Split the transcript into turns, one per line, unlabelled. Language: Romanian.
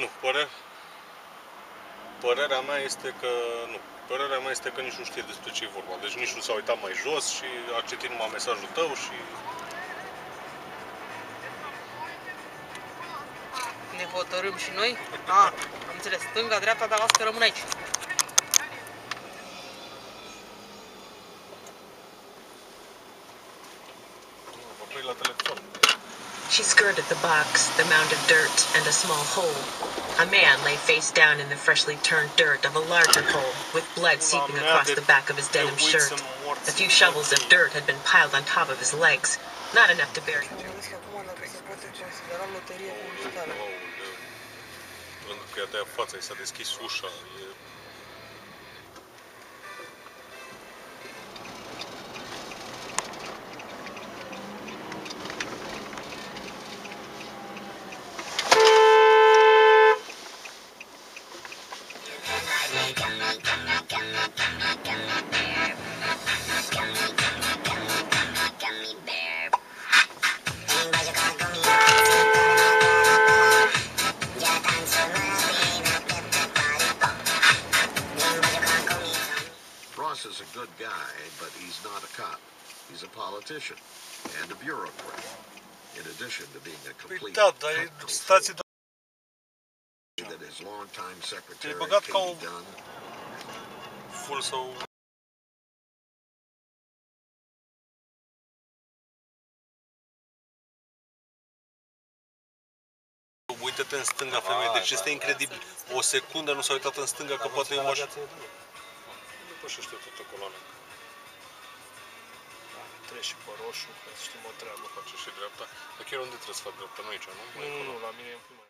Nu, părerea mea este că nu. Părerea mea este că nici nu știe despre ce e vorba. Deci nici nu s-a uitat mai jos și a citit numai mesajul tău și...
Ne hotărâm și noi? Am înțeles. Stânga, dreapta, dar lasă că rămân aici.
Vorbeai la telefon.
She skirted the box, the mound of dirt, and a small hole. A man lay face down in the freshly turned dirt of a larger hole, with blood seeping across the back of his denim shirt. A few shovels of dirt had been piled on top of his legs, not enough to bury.
Pentru că ea de față, i s-a deschis ușa.
Ross is a good guy, but he's not a cop. He's a politician and a bureaucrat, in addition to being a complete that his longtime secretary, Katie Dunn,
Full sau... Uită-te în stânga, femeie, deci este incredibil. O secundă nu s-a uitat în stânga, că poate e o mașină. Depășește toată coloana.
Treci și pe roșu, ca să știm o treabă.
Face și dreapta. Dar chiar unde trebuie să fac dreapta? Nu aici, nu?
Nu, la mine e în prima.